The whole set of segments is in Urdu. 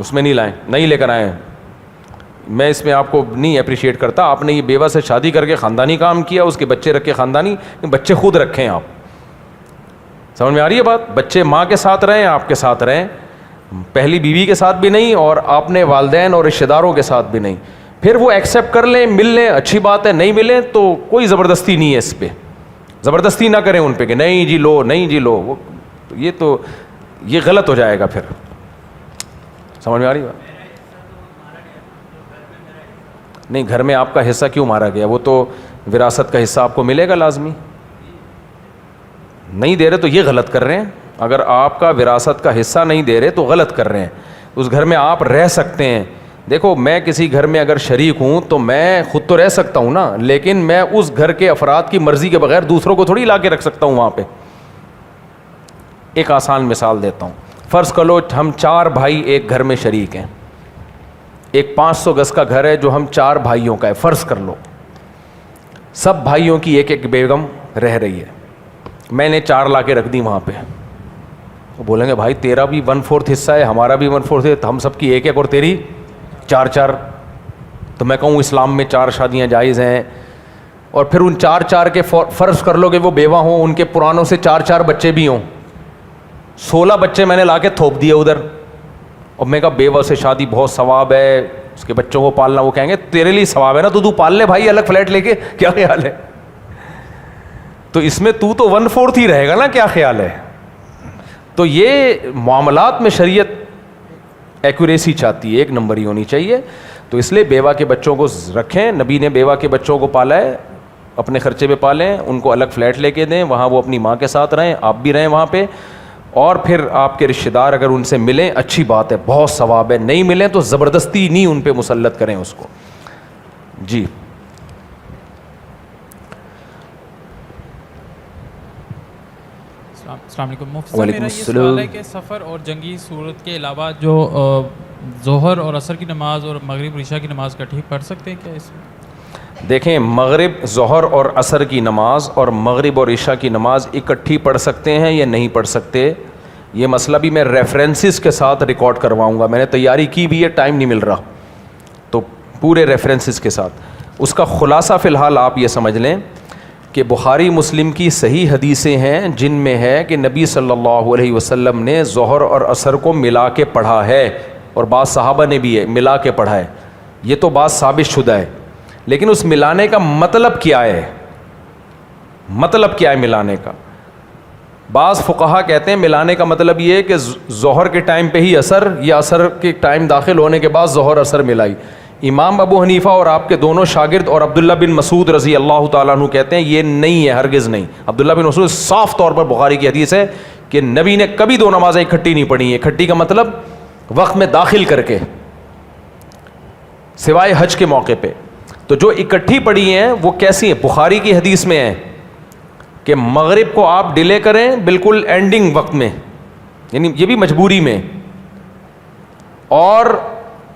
اس میں نہیں لائیں, نہیں لے کر آئیں. میں اس میں آپ کو نہیں اپریشیٹ کرتا. آپ نے یہ بیوہ سے شادی کر کے خاندانی کام کیا, اس کے بچے رکھے خاندانی, بچے خود رکھیں آپ. سمجھ میں آ رہی ہے بات؟ بچے ماں کے ساتھ رہیں, آپ کے ساتھ رہیں, پہلی بیوی کے ساتھ بھی نہیں اور اپنے والدین اور رشتہ داروں کے ساتھ بھی نہیں. پھر وہ ایکسیپٹ کر لیں, مل لیں, اچھی بات ہے. نہیں ملیں تو کوئی زبردستی نہیں ہے اس پہ, زبردستی نہ کریں ان پہ کہ نہیں جی لو, نہیں جی لو. وہ یہ غلط ہو جائے گا پھر. سمجھ میں آ رہی بات؟ نہیں, گھر میں آپ کا حصہ کیوں مارا گیا؟ وہ تو وراثت کا حصہ آپ کو ملے گا لازمی. نہیں دے رہے تو یہ غلط کر رہے ہیں. اگر آپ کا وراثت کا حصہ نہیں دے رہے تو غلط کر رہے ہیں. اس گھر میں آپ رہ سکتے ہیں. دیکھو, میں کسی گھر میں اگر شریک ہوں تو میں خود تو رہ سکتا ہوں نا, لیکن میں اس گھر کے افراد کی مرضی کے بغیر دوسروں کو تھوڑی لا کے رکھ سکتا ہوں وہاں پہ. ایک آسان مثال دیتا ہوں. فرض کر لو ہم 4 بھائی ایک گھر میں شریک ہیں. ایک 500 گز کا گھر ہے جو ہم 4 بھائیوں کا ہے. فرض کر لو سب بھائیوں کی ایک ایک بیگم رہ رہی ہے. میں نے 4 لا کے رکھ دی وہاں پہ. وہ بولیں گے بھائی تیرا بھی 1/4 حصہ ہے, ہمارا بھی 1/4 ہے, ہم سب کی ایک ایک اور تیری 4. تو میں کہوں اسلام میں 4 شادیاں جائز ہیں. اور پھر ان 4 کے فرض کر لو کہ وہ بیوہ ہوں, ان کے پرانوں سے 4 بچے بھی ہوں. 16 بچے میں نے لا کے تھوپ دیے ادھر. اور میں کہا بیوہ سے شادی بہت ثواب ہے, اس کے بچوں کو پالنا. وہ کہیں گے تیرے لیے ثواب ہے نا, تو پال لے بھائی الگ فلیٹ لے کے, کیا خیال ہے؟ تو اس میں تو 1/4 ہی رہے گا نا, کیا خیال ہے؟ تو یہ معاملات میں شریعت ایکوریسی چاہتی ہے, 1 نمبر ہی ہونی چاہیے. تو اس لیے بیوہ کے بچوں کو رکھیں. نبی نے بیوہ کے بچوں کو پالا ہے, اپنے خرچے پہ پالیں, ان کو الگ فلیٹ لے کے دیں, وہاں وہ اپنی ماں کے ساتھ رہیں, آپ بھی رہیں وہاں پہ. اور پھر آپ کے رشتہ دار اگر ان سے ملیں اچھی بات ہے, بہت ثواب ہے. نہیں ملیں تو زبردستی نہیں ان پہ مسلط کریں اس کو. جی السلام علیکم مفتی صاحب. میرا یہ سوال ہے کہ سفر اور جنگی صورت کے علاوہ جو ظہر اور عصر کی نماز اور مغرب اور عشاء کی نماز اکٹھی پڑھ سکتے ہیں کیا اس میں؟ دیکھیں, مغرب, ظہر اور عصر کی نماز اور مغرب اور عشاء کی نماز اکٹھی پڑھ سکتے ہیں یا نہیں پڑھ سکتے, یہ مسئلہ بھی میں ریفرنسز کے ساتھ ریکارڈ کرواؤں گا. میں نے تیاری کی بھی ہے, ٹائم نہیں مل رہا, تو پورے ریفرنسز کے ساتھ. اس کا خلاصہ فی الحال آپ یہ سمجھ لیں کہ بخاری مسلم کی صحیح حدیثیں ہیں جن میں ہے کہ نبی صلی اللہ علیہ وسلم نے ظہر اور عصر کو ملا کے پڑھا ہے, اور بعض صحابہ نے بھی ہے ملا کے پڑھا ہے. یہ تو بات ثابت شدہ ہے. لیکن اس ملانے کا مطلب کیا ہے؟ مطلب کیا ہے ملانے کا؟ بعض فقہا کہتے ہیں ملانے کا مطلب یہ ہے کہ ظہر کے ٹائم پہ ہی عصر, یا عصر کے ٹائم داخل ہونے کے بعد ظہر عصر ملائی. امام ابو حنیفہ اور آپ کے دونوں شاگرد اور عبداللہ بن مسعود رضی اللہ تعالیٰ عنہ کہتے ہیں یہ نہیں ہے, ہرگز نہیں. عبداللہ بن مسعود صاف طور پر بخاری کی حدیث ہے کہ نبی نے کبھی 2 نمازیں اکٹھی نہیں پڑھی ہیں. اکٹھی کا مطلب وقت میں داخل کر کے, سوائے حج کے موقع پہ. تو جو اکٹھی پڑھی ہیں وہ کیسی ہیں؟ بخاری کی حدیث میں ہیں کہ مغرب کو آپ ڈیلے کریں بالکل اینڈنگ وقت میں, یعنی یہ بھی مجبوری میں, اور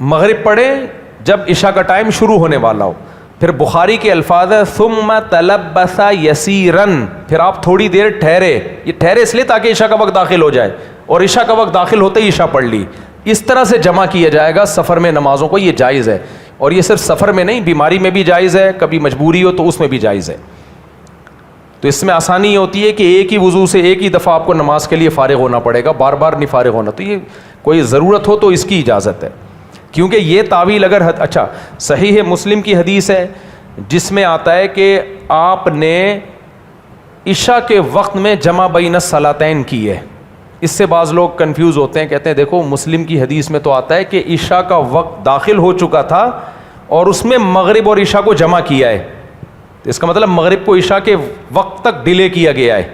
مغرب پڑھیں جب عشاء کا ٹائم شروع ہونے والا ہو. پھر بخاری کے الفاظ ہے ثم تلبس یسیرن, پھر آپ تھوڑی دیر ٹھہرے. یہ ٹھہرے اس لیے تاکہ عشاء کا وقت داخل ہو جائے, اور عشاء کا وقت داخل ہوتے ہی عشاء پڑھ لی. اس طرح سے جمع کیا جائے گا سفر میں نمازوں کو, یہ جائز ہے. اور یہ صرف سفر میں نہیں, بیماری میں بھی جائز ہے, کبھی مجبوری ہو تو اس میں بھی جائز ہے. تو اس میں آسانی یہ ہوتی ہے کہ ایک ہی وضو سے ایک ہی دفعہ آپ کو نماز کے لیے فارغ ہونا پڑے گا, بار بار نہیں فارغ ہونا. تو یہ کوئی ضرورت ہو تو اس کی اجازت ہے, کیونکہ یہ تعویل اگر اچھا صحیح ہے مسلم کی حدیث ہے جس میں آتا ہے کہ آپ نے عشاء کے وقت میں جمع بین الصلاتین کی ہے. اس سے بعض لوگ کنفیوز ہوتے ہیں, کہتے ہیں دیکھو مسلم کی حدیث میں تو آتا ہے کہ عشاء کا وقت داخل ہو چکا تھا اور اس میں مغرب اور عشاء کو جمع کیا ہے, اس کا مطلب مغرب کو عشاء کے وقت تک ڈیلے کیا گیا ہے.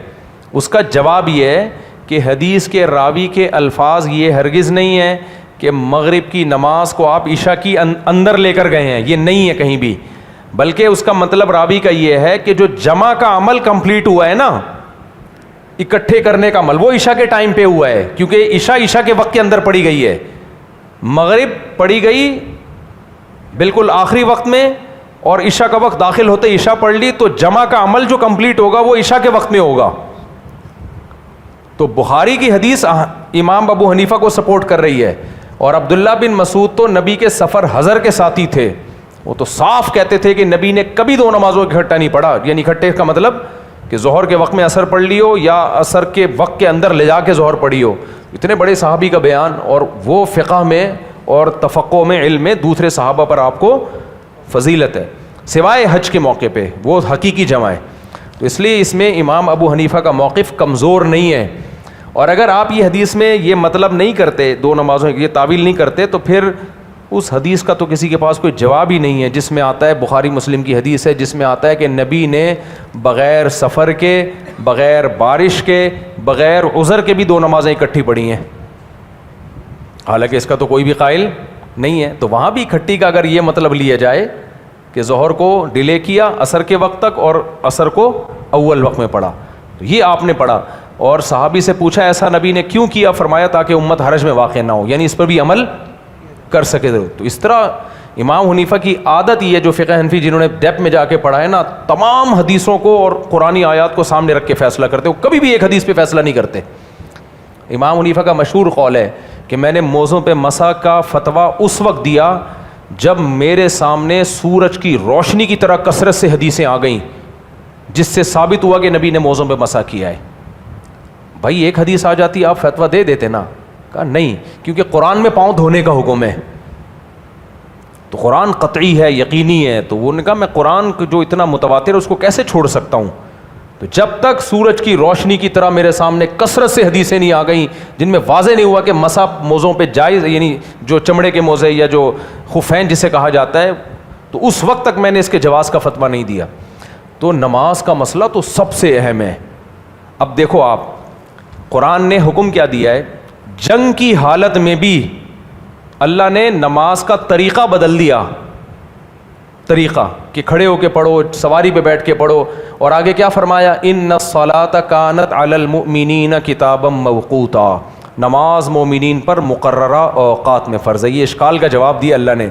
اس کا جواب یہ ہے کہ حدیث کے راوی کے الفاظ یہ ہرگز نہیں ہے کہ مغرب کی نماز کو آپ عشاء کی اندر لے کر گئے ہیں, یہ نہیں ہے کہیں بھی, بلکہ اس کا مطلب راوی کا یہ ہے کہ جو جمع کا عمل کمپلیٹ ہوا ہے نا, اکٹھے کرنے کا عمل, وہ عشاء کے ٹائم پہ ہوا ہے, کیونکہ عشاء کے وقت کے اندر پڑھی گئی ہے. مغرب پڑھی گئی بالکل آخری وقت میں, اور عشاء کا وقت داخل ہوتے عشاء پڑھ لی, تو جمع کا عمل جو کمپلیٹ ہوگا وہ عشاء کے وقت میں ہوگا. تو بخاری کی حدیث امام ابو حنیفہ کو سپورٹ کر رہی ہے, اور عبداللہ بن مسعود تو نبی کے سفر حضر کے ساتھی تھے, وہ تو صاف کہتے تھے کہ نبی نے کبھی دو نمازوں اکٹھا نہیں پڑھا, یعنی اکٹھے کا مطلب کہ ظہر کے وقت میں عصر پڑھ لی ہو یا عصر کے وقت کے اندر لے جا کے ظہر پڑھی ہو. اتنے بڑے صحابی کا بیان, اور وہ فقہ میں اور تفقہ میں, علم میں دوسرے صحابہ پر آپ کو فضیلت ہے, سوائے حج کے موقع پہ, وہ حقیقی جمع ہے. تو اس لیے اس میں امام ابو حنیفہ کا موقف کمزور نہیں ہے. اور اگر آپ یہ حدیث میں یہ مطلب نہیں کرتے, دو نمازوں کی یہ تعویل نہیں کرتے, تو پھر اس حدیث کا تو کسی کے پاس کوئی جواب ہی نہیں ہے جس میں آتا ہے, بخاری مسلم کی حدیث ہے جس میں آتا ہے کہ نبی نے بغیر سفر کے, بغیر بارش کے, بغیر عذر کے بھی دو نمازیں اکٹھی پڑھی ہیں, حالانکہ اس کا تو کوئی بھی قائل نہیں ہے. تو وہاں بھی اکٹھی کا اگر یہ مطلب لیا جائے کہ ظہر کو ڈیلے کیا عصر کے وقت تک اور عصر کو اول وقت میں پڑھا, تو یہ آپ نے پڑھا. اور صحابی سے پوچھا ایسا نبی نے کیوں کیا؟ فرمایا تاکہ امت حرج میں واقع نہ ہو, یعنی اس پر بھی عمل کر سکے. تو اس طرح امام حنیفہ کی عادت یہ ہے, جو فقہ حنفی جنہوں نے ڈیپ میں جا کے پڑھا ہے نا, تمام حدیثوں کو اور قرآنی آیات کو سامنے رکھ کے فیصلہ کرتے, وہ کبھی بھی ایک حدیث پہ فیصلہ نہیں کرتے. امام حنیفہ کا مشہور قول ہے کہ میں نے موضوع پہ مسح کا فتویٰ اس وقت دیا جب میرے سامنے سورج کی روشنی کی طرح کثرت سے حدیثیں آ گئیں جس سے ثابت ہوا کہ نبی نے موضوع پہ مسح کیا ہے. بھائی ایک حدیث آ جاتی آپ فتویٰ دے دیتے نا, کہا نہیں, کیونکہ قرآن میں پاؤں دھونے کا حکم ہے, تو قرآن قطعی ہے, یقینی ہے. تو وہ نے کہا میں قرآن جو اتنا متواتر ہے اس کو کیسے چھوڑ سکتا ہوں. تو جب تک سورج کی روشنی کی طرح میرے سامنے کثرت سے حدیثیں نہیں آ گئیں جن میں واضح نہیں ہوا کہ مسح موزوں پہ جائز, یعنی جو چمڑے کے موزے یا جو خفین جسے کہا جاتا ہے, تو اس وقت تک میں نے اس کے جواز کا فتویٰ نہیں دیا. تو نماز کا مسئلہ تو سب سے اہم ہے. اب دیکھو آپ, قرآن نے حکم کیا دیا ہے, جنگ کی حالت میں بھی اللہ نے نماز کا طریقہ بدل دیا, طریقہ کہ کھڑے ہو کے پڑھو, سواری پہ بیٹھ کے پڑھو. اور آگے کیا فرمایا, ان الصلاۃ کانت علی المؤمنین کتابا موقوتا, نماز مومنین پر مقررہ اوقات میں فرض ہے. یہ اشکال کا جواب دیا اللہ نے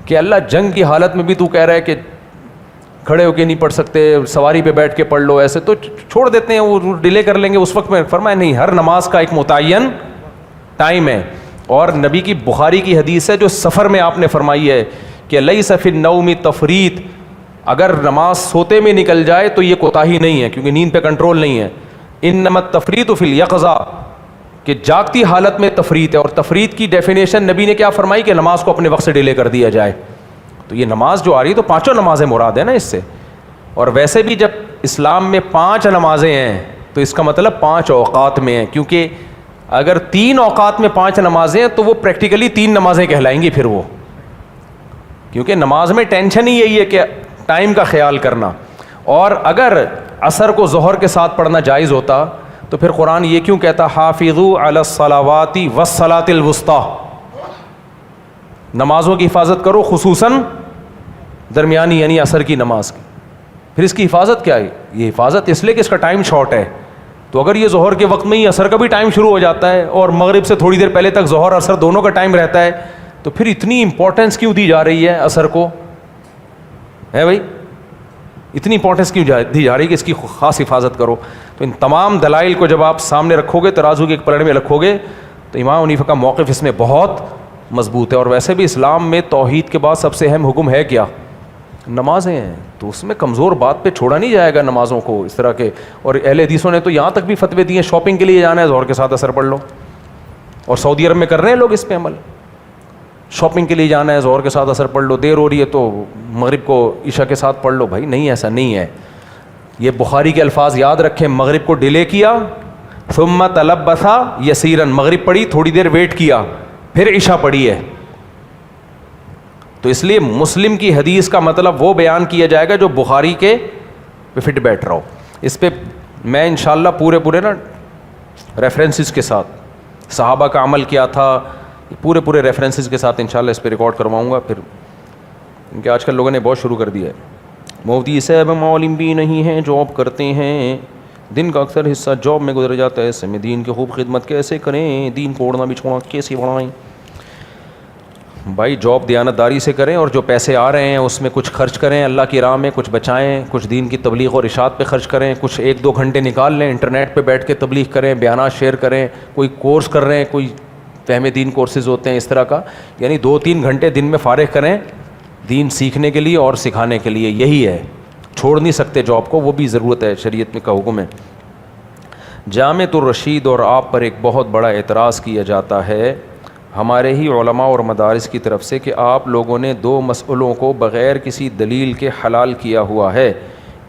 کہ اللہ جنگ کی حالت میں بھی تو کہہ رہا ہے کہ کھڑے ہو کے نہیں پڑھ سکتے, سواری پہ بیٹھ کے پڑھ لو, ایسے تو چھوڑ دیتے ہیں, وہ ڈیلے کر لیں گے اس وقت میں. فرمایا نہیں, ہر نماز کا ایک متعین ٹائم ہے. اور نبی کی بخاری کی حدیث ہے جو سفر میں آپ نے فرمائی ہے کہ لیس فی النوم تفریط, اگر نماز سوتے میں نکل جائے تو یہ کوتاہی نہیں ہے کیونکہ نیند پہ کنٹرول نہیں ہے. انما التفریط فی الیقظہ, کہ جاگتی حالت میں تفریط ہے. اور تفریط کی ڈیفینیشن نبی نے کیا فرمائی کہ نماز کو اپنے وقت سے ڈیلے کر دیا جائے. تو یہ نماز جو آ رہی ہے تو پانچوں نمازیں مراد ہیں نا اس سے. اور ویسے بھی جب اسلام میں 5 نمازیں ہیں تو اس کا مطلب 5 اوقات میں ہیں, کیونکہ اگر 3 اوقات میں 5 نمازیں ہیں تو وہ پریکٹیکلی 3 نمازیں کہلائیں گی پھر وہ, کیونکہ نماز میں ٹینشن ہی یہی ہے کہ ٹائم کا خیال کرنا. اور اگر عصر کو ظہر کے ساتھ پڑھنا جائز ہوتا تو پھر قرآن یہ کیوں کہتا حافظوا علی الصلاوات والصلاۃ الوسطی, نمازوں کی حفاظت کرو خصوصاً درمیانی یعنی عصر کی نماز کی. پھر اس کی حفاظت کیا ہے؟ یہ حفاظت اس لیے کہ اس کا ٹائم شارٹ ہے. تو اگر یہ ظہر کے وقت میں ہی عصر کا بھی ٹائم شروع ہو جاتا ہے اور مغرب سے تھوڑی دیر پہلے تک ظہر عصر دونوں کا ٹائم رہتا ہے, تو پھر اتنی امپورٹنس کیوں دی جا رہی ہے عصر کو؟ ہے بھائی, اتنی امپورٹنس کیوں دی جا رہی ہے کہ اس کی خاص حفاظت کرو؟ تو ان تمام دلائل کو جب آپ سامنے رکھو گے, ترازو کے ایک پلڑے میں رکھو گے, تو امام حنیفہ کا موقف اس میں بہت مضبوط ہے. اور ویسے بھی اسلام میں توحید کے بعد سب سے اہم حکم ہے کیا؟ نمازیں ہیں. تو اس میں کمزور بات پہ چھوڑا نہیں جائے گا نمازوں کو اس طرح کے. اور اہل حدیثوں نے تو یہاں تک بھی فتوے دیے, شاپنگ کے لیے جانا ہے ظہر کے ساتھ عصر پڑھ لو, اور سعودی عرب میں کر رہے ہیں لوگ اس پہ عمل. شاپنگ کے لیے جانا ہے ظہر کے ساتھ عصر پڑھ لو, دیر ہو رہی ہے تو مغرب کو عشاء کے ساتھ پڑھ لو. بھائی نہیں, ایسا نہیں ہے. یہ بخاری کے الفاظ یاد رکھیں, مغرب کو ڈیلے کیا, ثم تلبث یسیرا, مغرب پڑھی تھوڑی دیر ویٹ کیا, پھر عشاء پڑھی ہے. تو اس لیے مسلم کی حدیث کا مطلب وہ بیان کیا جائے گا جو بخاری کے پہ فٹ بیٹھ رہا ہو. اس پہ میں انشاءاللہ پورے نا ریفرنسز کے ساتھ, صحابہ کا عمل کیا تھا, پورے ریفرنسز کے ساتھ انشاءاللہ اس پہ ریکارڈ کرواؤں گا. پھر کیونکہ آج کل لوگوں نے بہت شروع کر دیا ہے. مفتی صاحب معلم بھی نہیں ہیں, جاب کرتے ہیں, دن کا اکثر حصہ جاب میں گزر جاتا ہے, ایسے میں دین کی خوب خدمت کیسے کریں, دین کو اوڑھنا بچھوڑنا کیسے بڑھائیں؟ بھائی جاب دیانتداری سے کریں, اور جو پیسے آ رہے ہیں اس میں کچھ خرچ کریں اللہ کی راہ میں, کچھ بچائیں, کچھ دین کی تبلیغ اور ارشاد پہ خرچ کریں, کچھ 1-2 گھنٹے نکال لیں, انٹرنیٹ پہ بیٹھ کے تبلیغ کریں, بیانات شیئر کریں, کوئی کورس کر رہے ہیں, کوئی فہم دین کورسز ہوتے ہیں اس طرح کا, یعنی 2-3 گھنٹے دن میں فارغ کریں دین سیکھنے کے لیے اور سکھانے کے لیے, یہی ہے. چھوڑ نہیں سکتے جاب کو, وہ بھی ضرورت ہے, شریعت میں کا حکم ہے. جامعۃ الرشید اور آپ پر ایک بہت بڑا اعتراض کیا جاتا ہے ہمارے ہی علماء اور مدارس کی طرف سے کہ آپ لوگوں نے 2 مسئلوں کو بغیر کسی دلیل کے حلال کیا ہوا ہے,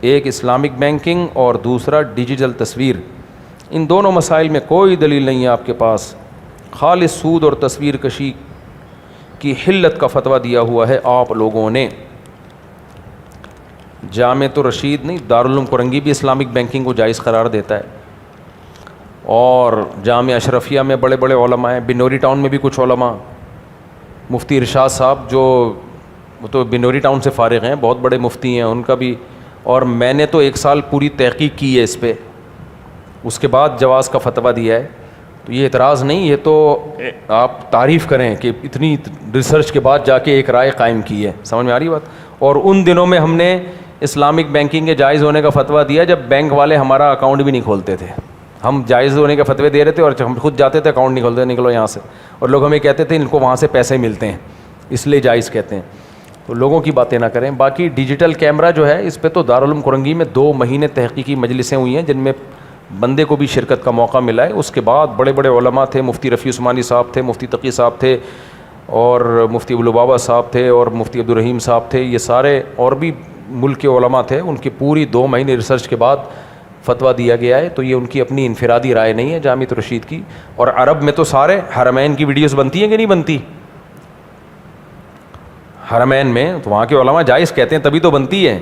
ایک اسلامک بینکنگ اور دوسرا ڈیجیٹل تصویر. ان دونوں مسائل میں کوئی دلیل نہیں ہے آپ کے پاس, خالص سود اور تصویر کشی کی حلت کا فتویٰ دیا ہوا ہے آپ لوگوں نے. جامعۃ الرشید نہیں, دارالعلوم کرنگی بھی اسلامک بینکنگ کو جائز قرار دیتا ہے, اور جامعہ اشرفیہ میں بڑے بڑے علماء ہیں, بنوری ٹاؤن میں بھی کچھ علماء, مفتی ارشاد صاحب جو وہ تو بنوری ٹاؤن سے فارغ ہیں, بہت بڑے مفتی ہیں, ان کا بھی, اور میں نے تو 1 سال پوری تحقیق کی ہے اس پہ, اس کے بعد جواز کا فتویٰ دیا ہے. تو یہ اعتراض نہیں, یہ تو آپ تعریف کریں کہ اتنی ریسرچ کے بعد جا کے ایک رائے قائم کی ہے. سمجھ میں آ رہی بات؟ اور ان دنوں میں ہم نے اسلامک بینکنگ کے جائز ہونے کا فتویٰ دیا جب بینک والے ہمارا اکاؤنٹ بھی نہیں کھولتے تھے. ہم جائز ہونے کے فتوے دے رہے تھے اور ہم خود جاتے تھے اکاؤنٹ نہیں کھولتے, نکلو یہاں سے, اور لوگ ہمیں کہتے تھے ان کو وہاں سے پیسے ملتے ہیں اس لیے جائز کہتے ہیں. تو لوگوں کی باتیں نہ کریں. باقی ڈیجیٹل کیمرہ جو ہے اس پہ تو دارالعلوم کرنگی میں 2 مہینے تحقیقی مجلسیں ہوئی ہیں جن میں بندے کو بھی شرکت کا موقع ملا ہے. اس کے بعد بڑے بڑے علماء تھے, مفتی رفیع عثمانی صاحب تھے, مفتی تقی صاحب تھے, اور مفتی ابوالبابا صاحب تھے, اور مفتی عبدالرحیم صاحب تھے, یہ سارے اور بھی ملک کے علماء تھے. ان کی پوری 2 مہینے ریسرچ کے بعد فتویٰ دیا گیا ہے. تو یہ ان کی اپنی انفرادی رائے نہیں ہے جامعۃ الرشید کی. اور عرب میں تو سارے حرمین کی ویڈیوز بنتی ہیں کہ نہیں بنتی؟ حرمین میں تو وہاں کے علماء جائز کہتے ہیں تبھی تو بنتی ہے.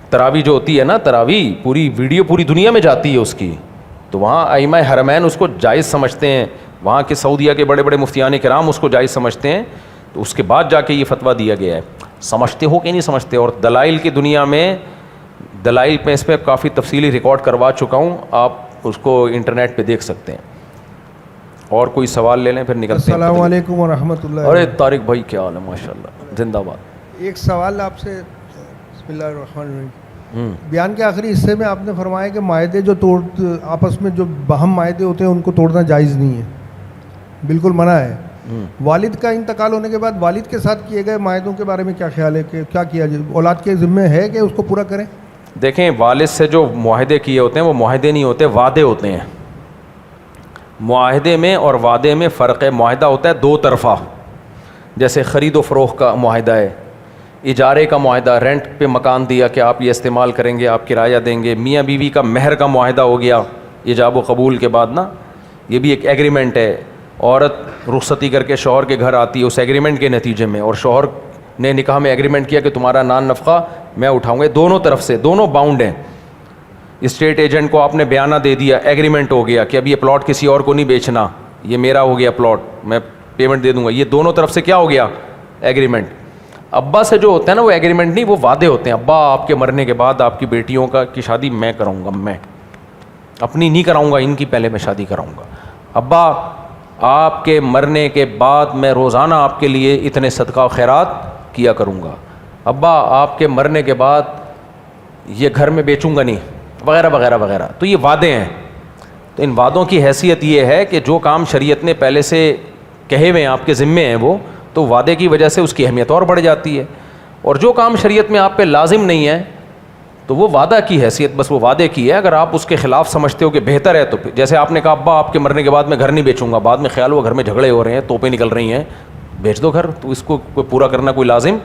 تراویح جو ہوتی ہے نا, تراویح پوری ویڈیو پوری دنیا میں جاتی ہے اس کی, تو وہاں ائمہ حرمین اس کو جائز سمجھتے ہیں, وہاں کے سعودیہ کے بڑے بڑے مفتیان کرام اس کو جائز سمجھتے ہیں. تو اس کے بعد جا کے یہ فتویٰ دیا گیا ہے. سمجھتے ہو کہ نہیں سمجھتے؟ اور دلائل کی دنیا میں, دلائل میں اس پہ کافی تفصیلی ریکارڈ کروا چکا ہوں, آپ اس کو انٹرنیٹ پہ دیکھ سکتے ہیں. اور کوئی سوال لے لیں پھر نکلتے ہیں. السلام علیکم ورحمۃ اللہ. ارے طارق بھائی کیا حال ہے؟ ماشاء اللہ, زندہ باد. ایک سوال آپ سے. بسم اللہ الرحمن الرحیم. بیان کے آخری حصے میں آپ نے فرمایا کہ معاہدے جو آپس میں جو باہم معاہدے ہوتے ہیں ان کو توڑنا جائز نہیں ہے, بالکل منع ہے. والد کا انتقال ہونے کے بعد والد کے ساتھ کیے گئے معاہدوں کے بارے میں کیا خیال ہے کہ کیا کیا جائے؟ اولاد کے ذمہ ہے کہ اس کو پورا کریں؟ دیکھیں, والد سے جو معاہدے کیے ہوتے ہیں وہ معاہدے نہیں ہوتے, وعدے ہوتے ہیں. معاہدے میں اور وعدے میں فرق ہے. معاہدہ ہوتا ہے 2 طرفہ, جیسے خرید و فروخت کا معاہدہ ہے, اجارے کا معاہدہ, رینٹ پہ مکان دیا کہ آپ یہ استعمال کریں گے, آپ کرایہ دیں گے. میاں بیوی کا مہر کا معاہدہ ہو گیا ایجاب و قبول کے بعد نا, یہ بھی ایک ایگریمنٹ ہے. عورت رخصتی کر کے شوہر کے گھر آتی ہے اس ایگریمنٹ کے نتیجے میں, اور شوہر نے نکاح میں ایگریمنٹ کیا کہ تمہارا نان نفقہ میں اٹھاؤں گا. دونوں طرف سے, دونوں باؤنڈ ہیں. اسٹیٹ ایجنٹ کو آپ نے بیانہ دے دیا, ایگریمنٹ ہو گیا کہ اب یہ پلاٹ کسی اور کو نہیں بیچنا, یہ میرا ہو گیا پلاٹ, میں پیمنٹ دے دوں گا. یہ دونوں طرف سے کیا ہو گیا؟ ایگریمنٹ. ابا سے جو ہوتا ہے نا وہ ایگریمنٹ نہیں, وہ وعدے ہوتے ہیں. ابا آپ کے مرنے کے بعد آپ کی بیٹیوں کی شادی میں کراؤں گا, میں اپنی نہیں کراؤں گا, ان کی پہلے میں شادی کراؤں گا. ابا آپ کے مرنے کے بعد میں روزانہ آپ کے لیے اتنے صدقہ و خیرات کیا کروں گا. ابا آپ کے مرنے کے بعد یہ گھر میں بیچوں گا نہیں, وغیرہ وغیرہ وغیرہ. تو یہ وعدے ہیں. تو ان وعدوں کی حیثیت یہ ہے کہ جو کام شریعت نے پہلے سے کہے ہوئے ہیں آپ کے ذمے ہیں وہ, تو وعدے کی وجہ سے اس کی اہمیت اور بڑھ جاتی ہے. اور جو کام شریعت میں آپ پہ لازم نہیں ہے تو وہ وعدہ کی حیثیت بس وہ وعدے کی ہے. اگر آپ اس کے خلاف سمجھتے ہو کہ بہتر ہے, تو جیسے آپ نے کہا ابا آپ کے مرنے کے بعد میں گھر نہیں بیچوں گا, بعد میں خیال ہوا گھر میں جھگڑے ہو رہے ہیں, توپیں نکل رہی ہیں, بیچ دو گھر. تو اس کو کوئی پورا کرنا کوئی لازم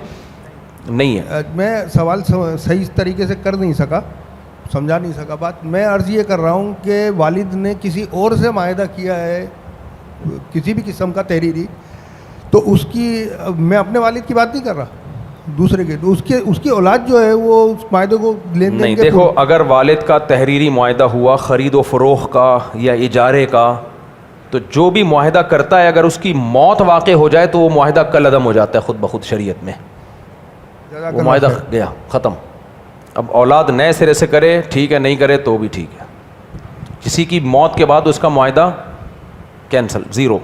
نہیں ہے. میں سوال صحیح طریقے سے کر نہیں سکا, سمجھا نہیں سکا بات. میں عرض یہ کر رہا ہوں کہ والد نے کسی اور سے معاہدہ کیا ہے کسی بھی قسم کا تحریری, تو اس کی, میں اپنے والد کی بات نہیں کر رہا, دوسرے کے, اس کی اولاد جو ہے وہ اس معاہدے کو لین دین نہیں. دیکھو, اگر والد کا تحریری معاہدہ ہوا خرید و فروخت کا یا اجارے کا, تو جو بھی معاہدہ کرتا ہے اگر اس کی موت واقع ہو جائے تو وہ معاہدہ کل عدم ہو جاتا ہے خود بخود شریعت میں. وہ معاہدہ گیا, ختم. اب اولاد نئے سرے سے کرے ٹھیک ہے, نہیں کرے تو بھی ٹھیک ہے. کسی کی موت کے بعد اس کا معاہدہ کینسل, زیرو.